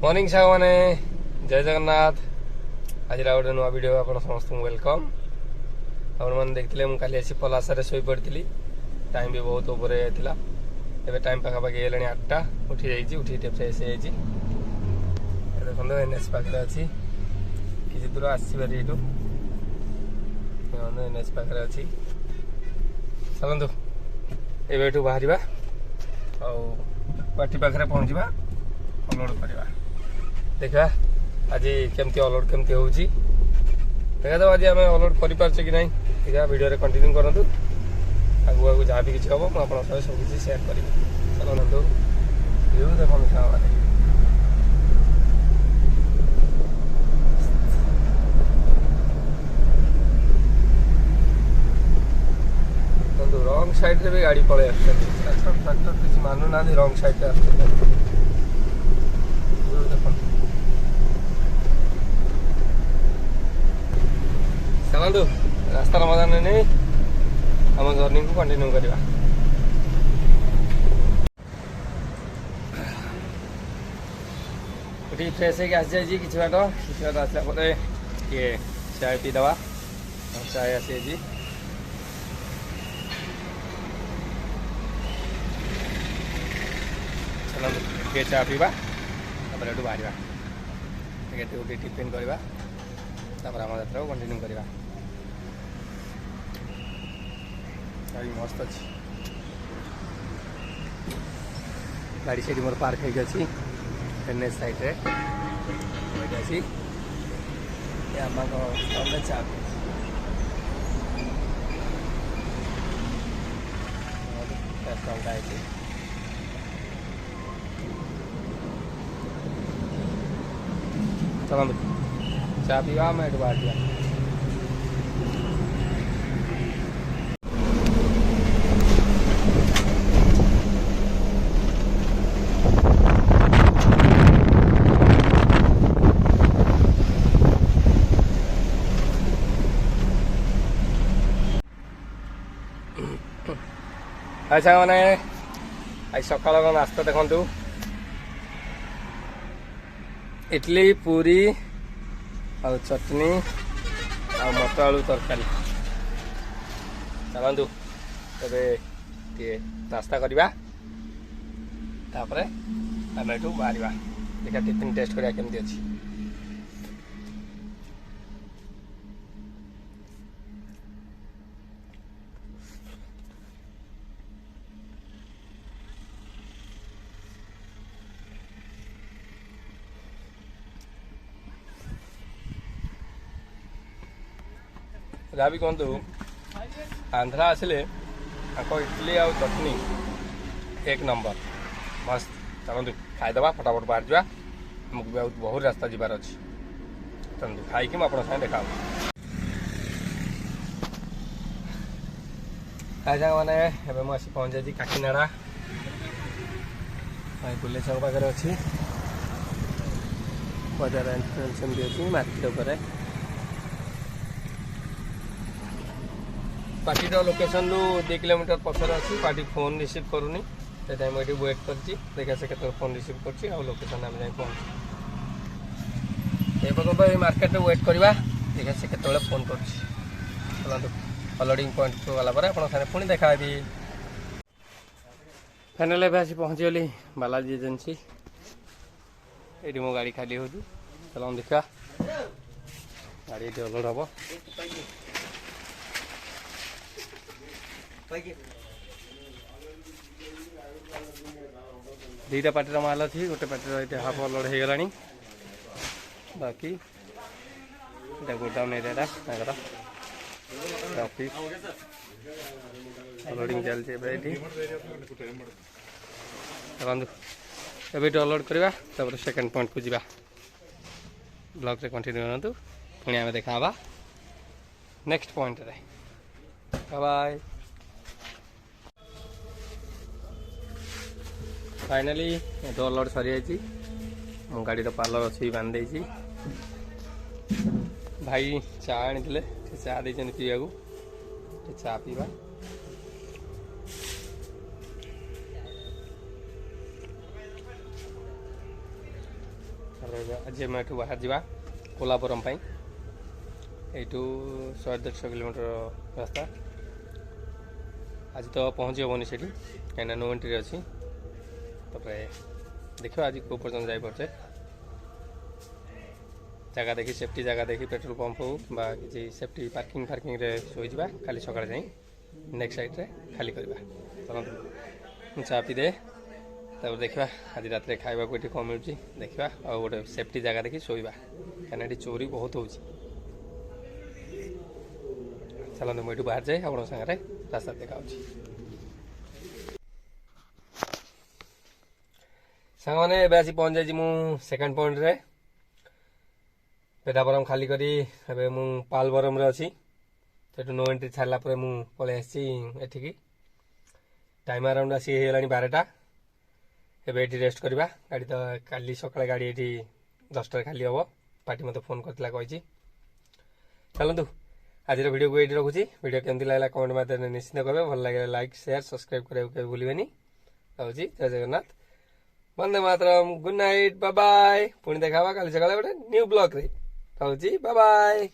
Morning साग मैंने जय जगन्नाथ। आज गोटे नुआ वीडियो आप समस्त वेलकम। आपने देखते मुझे काली पलासा शोई पड़ी टाइम भी बहुत ओवर होता है। टाइम पाखापाखि है 8टा उठी जाइए उठी फ्रेश हो देखो एनएच पाखे अच्छी किसी दूर आसपारी यू एनएच पाखे अच्छी चलतु एवं बाहर आटी पाखे पहुँचा अपलोड करवा देखा आज केमती अपलोड केमती हो देखा तो आज आम अपलोड कर कि नहीं देखा वीडियो कंटिन्यू करूँ आगू आगू जहाँ भी किसी हम मुझे सब किसी सेयार करी चलतु व्यू देखो क्या रंग साइड रे भी गाड़ी पड़े ट्रैक्टर किसी मानु ना रंग साइड रे चलतु रास्तार मजा नहीं आम जर्नी को कंटिन्यू करवा। उठी फ्रेश होगी आसी जाइए किसी बाट आसला ये चाय पीदवा चाय आसी चलो चा पीवा बाहर टिफिन करवा आम यात्रा को कंटिन्यू करवा। मस्त अच्छी गाड़ी से मोर पार्क होगी एनएच साइड रे अच्छी आम चा चलो चा पीवा मैं बाहर दिया। अच्छा मैंने आज सकाल नास्ता देखु इडली पूरी आ चटनी आ मटर आलू तरकारी चलतु ए नास्ता करवा आम एठू बाहर देखा टिफिन टेस्ट करा केमती अच्छी। जहाँ भी कहतु आंध्रा आसिले इडली आ चटनी एक नंबर मस्त चलतु खाईदे फटाफट बाहर जा आमको बहुत रास्ता जीवार अच्छी चलतु खाई आप देखा हाय साग मैंने मुझे पहुँच जाइए काकीनाड़ा बुले छक पाखे अच्छी बजार एंट्रेंस अच्छी मार्केट उपर पार्टी लोकेशन रु 2 किलोमीटर पछर अच्छी पार्टी फोन रिसीव करूनी से टाइम ये वेट कर देखा से केत फोन रिसीव कर लोकेशन आम जाए पहुँच ये मार्केट में वेट करवा देखा से केत फोन कर लोडिंग पॉइंट गला आप पुणी देखा फाइनाल एवं आसी पहुँचीगली बालाजी एजेंसी ये मो गाड़ी खाली हो चलो देखा गाड़ी ये अलड हम दीटा पार्टी माल अच्छी गोटे पार्टी हाफ अलड हो गला बाकी गोडाउन एरिया ऑफिस लोडिंग चलती चलतु अलड करवा सेकेंड पॉइंट को जा ब्लॉग से कंटिन्यू करूँ पुणी आम देखा नेक्स्ट पॉइंट रे बाय। फाइनाली अलड सरी जाइए गाड़ी पार्लर अच्छी बांध भाई चा आनी चा दे पीवा चा पीवा आज आम एठू बाहर जा कोलापुरम यू 150 किलोमीटर रास्ता आज तो पहुँची हेनी से कहीं नो एंट्री अच्छी देखो आज कौ पर्यटन जापे जगह देखी सेफ्टी जगह देखी पेट्रोल पंप हो कि सेफ्टी पार्किंग फार्किंग रे शोजा खाली सका जाए नेक्स्ट साइड रे खाली करवा चलते चा पी दे देखा आज रात खावा को कम मिलूँ देखा और गोटे सेफ्टी जगह देखी शोवा कहीं चोरी बहुत हो चलते मुझे बाहर जाए आप सागर रास्ता देखा सांग मैंने आसी पहुँच जाइए मु सेकेंड पॉइंट रे पेटाबरम खाली करी एबे मु पालबरम रे अच्छी तो नो एंट्री छाड़ा पर मु पलि आसी टाइम अराउंड आसी 12टा एबे एठी रेस्ट करवा गाड़ी तो काली सकाଳେ गाड़ी एठी 10टा खाली हम पार्टी मत फोन करथिला कहिछि चलतु आज वीडियो को ये रखुची वीडियो केमती लगला कमेंट माध्यम निश्चित करेंगे भल लगे लाइक शेयर सब्सक्राइब करने भूलें रखुची जय Jagannath Vande Mataram good night bye bye पुणी देखा कल सका गोटे न्यू ब्लॉग रे रखुची बाय बाय।